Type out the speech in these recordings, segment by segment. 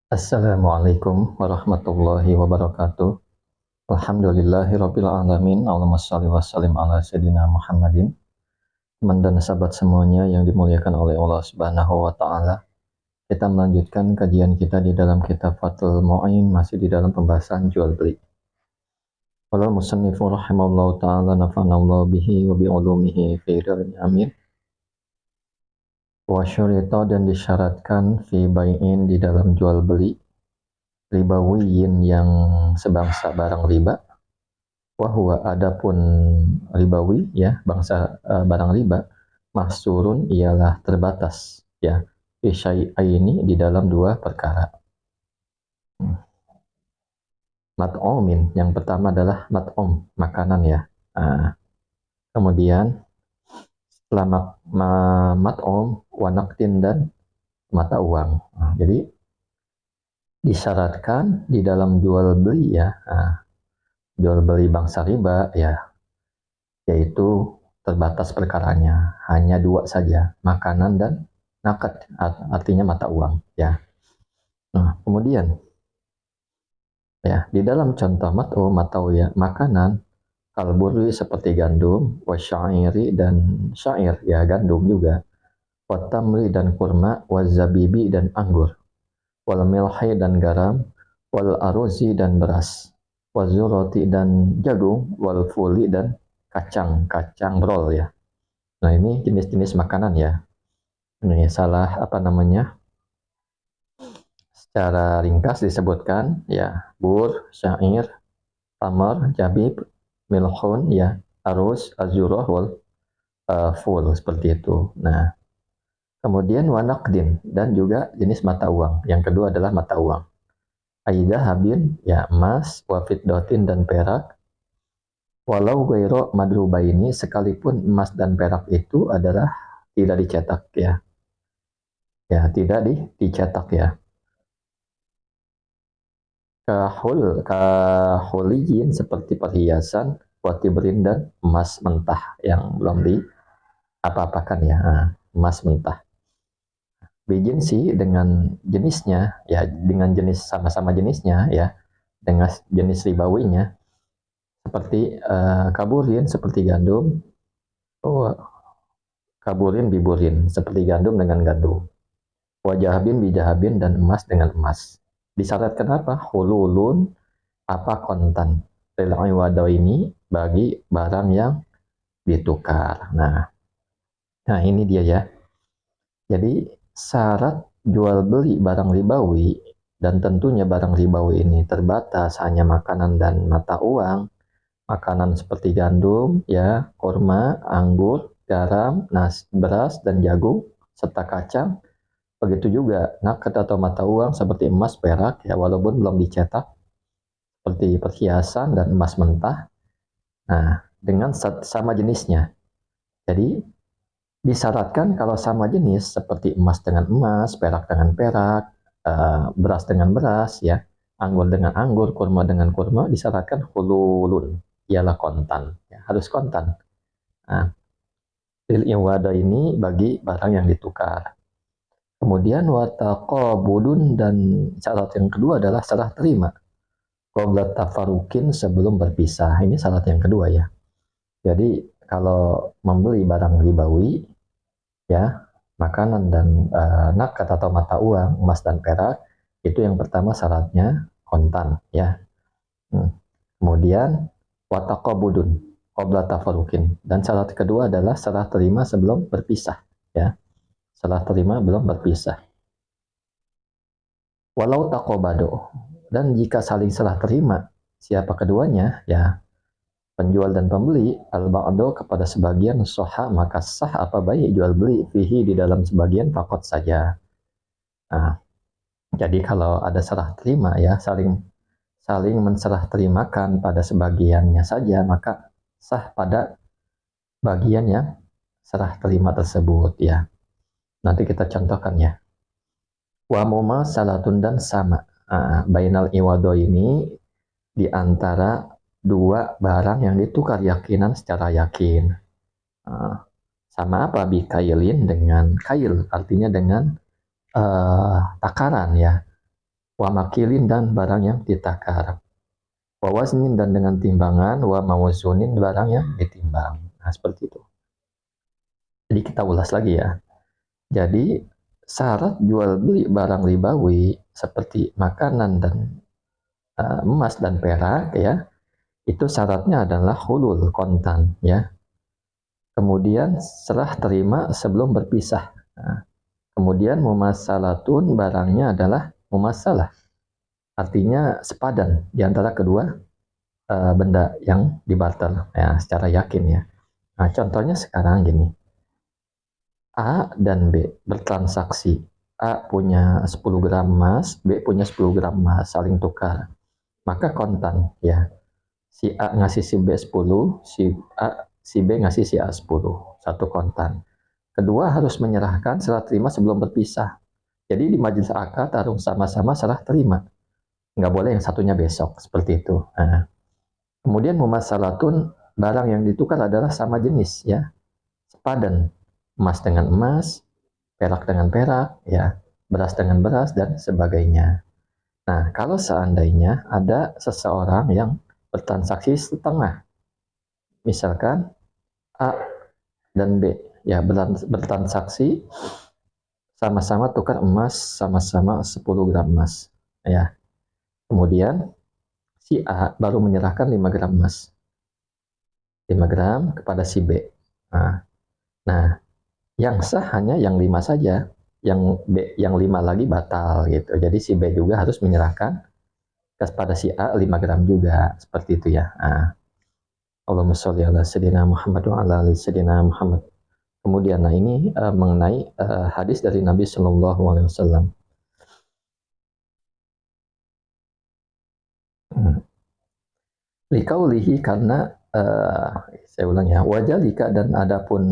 Assalamualaikum warahmatullahi wabarakatuh. Alhamdulillahirabbil alamin. Allahumma shalli wa sallim ala sayyidina Muhammadin. Teman dan sahabat semuanya yang dimuliakan oleh Allah Subhanahu wa taala. Kita melanjutkan kajian kita di dalam kitab Fathul Mu'in, masih di dalam pembahasan jual beli. Qala musannifu rahimahullahu taala nafa'anallahu bihi wa bi ulumihi fi amin. Wa syurita, dan disyaratkan fi bai'in, di dalam jual beli, ribawiyin, yang sebangsa barang riba, wahwa adapun ribawi, ya, bangsa barang riba, mahsurun, ialah terbatas, ya, fi syai'aini, di dalam dua perkara. Mat'umin, yang pertama adalah mat'um, makanan, ya. Kemudian setelah mat'um, wanaktin, dan mata uang. Jadi disyaratkan di dalam jual beli, ya, jual beli bangsa riba, ya, yaitu terbatas perkaranya, hanya dua saja, makanan dan nakad, artinya mata uang, ya. Kemudian, ya, di dalam contoh mata ya, makanan, kalburi, seperti gandum, wasyairi, dan syair, ya, gandum juga, watamri, dan kurma, wazabibi, dan anggur, wal milhi, dan garam, wal aruzi, dan beras, wazuroti, dan jagung, wal fuli, dan kacang brol, ya. Nah, ini jenis-jenis makanan, ya. Ini salah secara ringkas disebutkan, ya, bur, syair, tamar, jabib, milhun, ya, arus, azurah, wal ful, seperti itu. Nah, kemudian wanakdin, dan juga jenis mata uang. Yang kedua adalah mata uang. Aidah habin, ya, emas, wafiddotin, dan perak, walau gairo madrubaini, sekalipun emas dan perak itu adalah tidak dicetak, ya. Ya, tidak dicetak, ya. Kahuliyin, seperti perhiasan, watiberin, dan emas mentah yang belum diapa-apakan, ya. Emas mentah. Bijin sih, dengan jenisnya, ya, dengan jenis sama-sama jenisnya, ya, dengan jenis ribawinya, seperti kaburin, seperti gandum, kaburin biburin, seperti gandum dengan gandum, wajahabin bijahabin, dan emas dengan emas. Disyaratkan apa? Hululun, apa, kontan, wado ini, bagi barang yang ditukar. Nah, ini dia, ya. Jadi syarat jual beli barang ribawi, dan tentunya barang ribawi ini terbatas hanya makanan dan mata uang. Makanan seperti gandum, ya, kurma, anggur, garam, beras, dan jagung, serta kacang. Begitu juga naked atau mata uang seperti emas, perak, ya, walaupun belum dicetak, seperti perhiasan dan emas mentah. Nah, dengan sama jenisnya. Jadi disyaratkan kalau sama jenis, seperti emas dengan emas, perak dengan perak, beras dengan beras, ya, anggur dengan anggur, kurma dengan kurma, disyaratkan hululun, ialah kontan, ya, harus kontan. Nah, lil iwada ini bagi barang yang ditukar. Kemudian wataqabudun, dan syarat yang kedua adalah serah terima. Qabla tafarukin, sebelum berpisah. Ini syarat yang kedua, ya. Jadi kalau membeli barang ribawi, ya, makanan dan nakad atau mata uang, emas dan perak, itu yang pertama syaratnya kontan, ya. Kemudian wataqabudun qabla tafarukin, dan syarat kedua adalah serah terima sebelum berpisah, ya. Serah terima belum berpisah. Walau taqabado, dan jika saling serah terima siapa keduanya, ya, penjual dan pembeli, al-ba'do, kepada sebagian, soha, maka sah apa baik jual beli, fihi, di dalam sebagian, fakot saja. Nah, jadi kalau ada serah terima, ya, saling menserah terimakan pada sebagiannya saja, maka sah pada bagian yang serah terima tersebut, ya. Nanti kita contohkan, ya. Wa mumasalatun, dan sama, bainal iwado ini, di antara dua barang yang ditukar yakinan secara yakin. Sama apa? Bikailin, dengan kail, artinya dengan takaran, ya. wa makilin dan barang yang ditakar, wa waznin dan dengan timbangan, wa mawzunin barang yang ditimbang. Nah, seperti itu. Jadi kita ulas lagi ya. Jadi syarat jual beli barang ribawi seperti makanan dan emas dan perak ya, itu syaratnya adalah hulul kontan ya. Kemudian serah terima sebelum berpisah. Nah, kemudian mumasalatun barangnya adalah mumasalah. Artinya sepadan di antara kedua benda yang dibarter ya secara yakin ya. Nah, contohnya sekarang gini. A dan B bertransaksi. A punya 10 gram emas, B punya 10 gram emas, saling tukar. Maka kontan ya. Si A ngasih si B 10, si B ngasih si A 10, satu kontan. Kedua harus menyerahkan serah terima sebelum berpisah. Jadi di majelis akad harus sama-sama serah terima. Nggak boleh yang satunya besok, seperti itu. Nah, kemudian mumasalatun, barang yang ditukar adalah sama jenis ya. Sepadan, emas dengan emas, perak dengan perak, ya, beras dengan beras, dan sebagainya. Nah, kalau seandainya ada seseorang yang bertransaksi setengah, misalkan A dan B, ya bertransaksi sama-sama tukar emas, sama-sama 10 gram emas, ya. Kemudian si A baru menyerahkan 5 gram emas, 5 gram kepada si B. Nah, yang sah hanya yang 5 saja, yang B, yang 5 lagi batal gitu. Jadi si B juga harus menyerahkan kepada si A 5 gram juga, seperti itu ya. Nah, Allahumma sholli ala sayyidina Muhammad wa ala ali sayyidina Muhammad. Kemudian nah ini mengenai hadis dari Nabi Shallallahu alaihi wasallam. Likaulihi karena saya ulang ya, wajalika dan adapun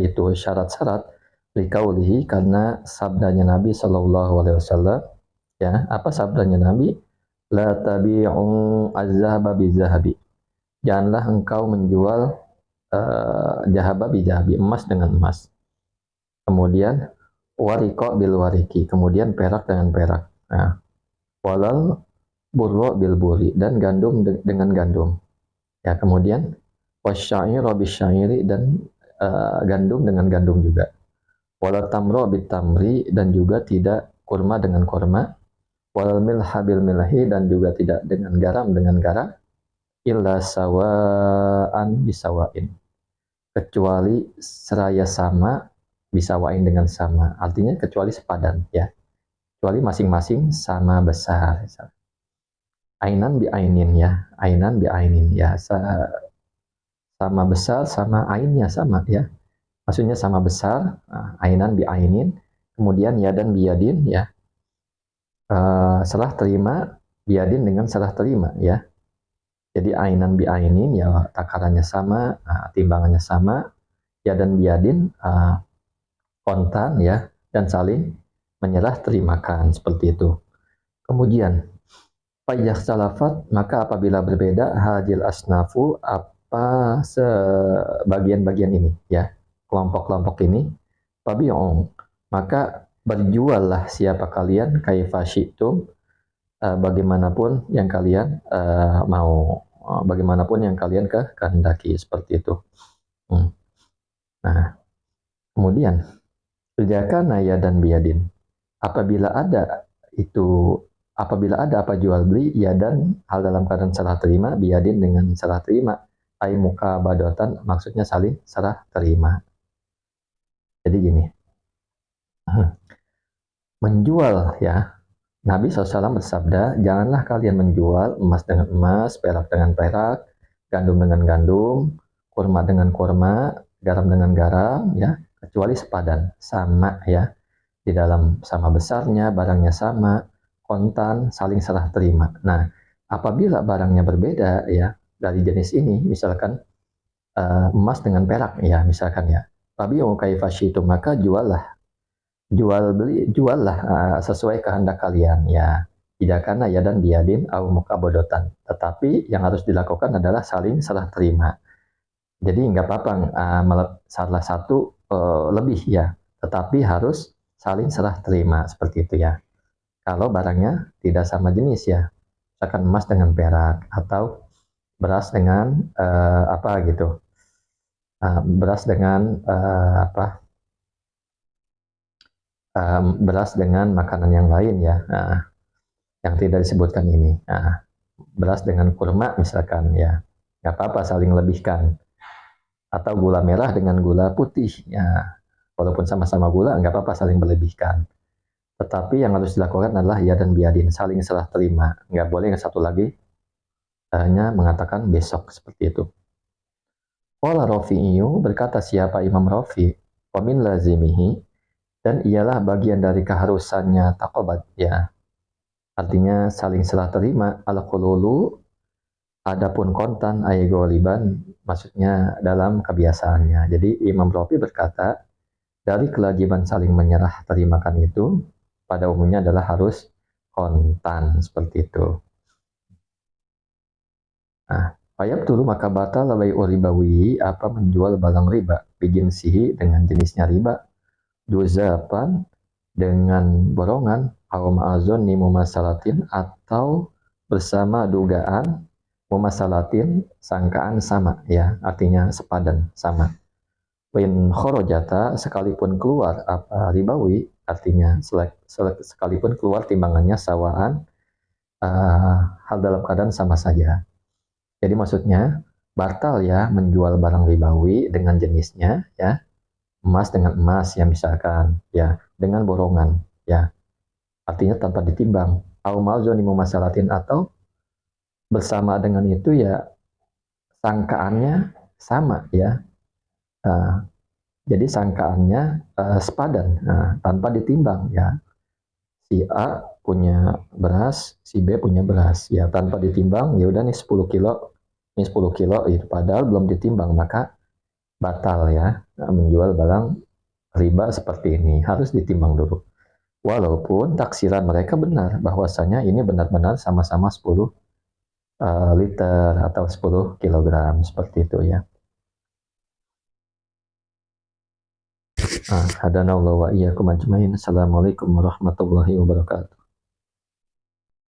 itu syarat-syarat likaulihi karena sabdanya Nabi Shallallahu alaihi wasallam ya, apa sabdanya Nabi? La tabi'u az-zahaba bizahabi. Janganlah engkau menjual jahaba bijahabi, emas dengan emas. Kemudian wariko bil wariki, kemudian perak dengan perak. Nah, walal burro bil buri, dan gandum dengan gandum. Ya, kemudian wasyair bis syairi, dan gandum dengan gandum juga. Walal tamro bit tamri, dan juga tidak kurma dengan kurma. Walal milha bil milhi, dan juga tidak dengan garam, illa sawaan bisawain, kecuali seraya sama bisawain dengan sama, artinya kecuali sepadan ya, kecuali masing-masing sama besar. Ainan bi ainin ya, ainan bi ainin ya, sama besar sama ainnya sama ya, maksudnya sama besar. Ainan bi ainin, kemudian yadan bi yadin ya, serah terima biadin dengan serah terima ya. Jadi ainan bi ainin ya, takarannya sama, timbangannya sama, ya dan biadin kontan ya, dan saling menyerah terimakan, seperti itu. Kemudian payah salafat, maka apabila berbeda hadil asnafu, apa sebagian-bagian ini ya, kelompok-kelompok ini, tabi'un, maka berjuallah siapa kalian kaifa syi'tum, bagaimanapun yang kalian mau, bagaimanapun yang kalian kehendaki, seperti itu. Nah, kemudian jaka naya dan biadin, apabila ada itu, apabila ada apa jual beli ya dan hal dalam keadaan serah terima, biadin dengan serah terima, ay muka badotan, maksudnya saling serah terima. Jadi gini, menjual ya, Nabi SAW bersabda, janganlah kalian menjual emas dengan emas, perak dengan perak, gandum dengan gandum, kurma dengan kurma, garam dengan garam, ya, kecuali sepadan, sama ya, di dalam sama besarnya, barangnya sama, kontan, saling serah terima. Nah, apabila barangnya berbeda ya, dari jenis ini, misalkan emas dengan perak ya, misalkan ya, tabi'u kaifa syi'tum, maka juallah sesuai kehendak kalian ya, tidak karena ya dan biadin au mukabodotan, tetapi yang harus dilakukan adalah saling serah terima. Jadi nggak apa-apa salah satu lebih ya, tetapi harus saling serah terima, seperti itu ya. kalau barangnya tidak sama jenis ya, misalkan emas dengan perak atau beras dengan apa gitu, beras dengan beras dengan makanan yang lain ya, yang tidak disebutkan ini. Beras dengan kurma misalkan ya, nggak apa-apa saling lebihkan. Atau gula merah dengan gula putih ya, walaupun sama-sama gula nggak apa-apa saling berlebihkan. Tetapi yang harus dilakukan adalah ya dan biadin, saling serah terima. Nggak boleh yang satu lagi hanya mengatakan besok seperti itu. Qala Rafi'iyu, berkata siapa Imam Rafi, wa min lazimihi, dan ialah bagian dari keharusannya takobat ya. Artinya saling serah terima, al-khululu, adapun kontan ayegoliban, maksudnya dalam kebiasaannya. Jadi Imam Rafi berkata, dari kewajiban saling menyerah terimakan itu, pada umumnya adalah harus kontan, seperti itu. Nah, Fayab dulu maka batal labai ribawi, apa menjual barang riba, bijinsihi dengan jenisnya riba, juzapan dengan borongan, au ma'azon ni mumasalatin, atau bersama dugaan mumasalatin, sangkaan sama ya, artinya sepadan sama. Win khorojata, sekalipun keluar apa ribawi, artinya sekalipun keluar timbangannya sawaan, hal dalam keadaan sama saja. Jadi maksudnya batal ya menjual barang ribawi dengan jenisnya ya, emas dengan emas ya misalkan ya, dengan borongan ya, artinya tanpa ditimbang. Au malzoni mumasalatin, atau bersama dengan itu ya sangkaannya sama ya. Jadi sangkaannya sepadan, tanpa ditimbang ya. Si A punya beras, si B punya beras ya, tanpa ditimbang ya udah nih 10 kilo, ini 10 kilo itu padahal belum ditimbang, maka batal ya menjual barang riba seperti ini, harus ditimbang dulu. Walaupun taksiran mereka benar bahwasanya ini benar-benar sama-sama 10 liter atau 10 kilogram seperti itu ya. Hadanallahu wa iyyakum ajmain. Assalamualaikum warahmatullahi wabarakatuh.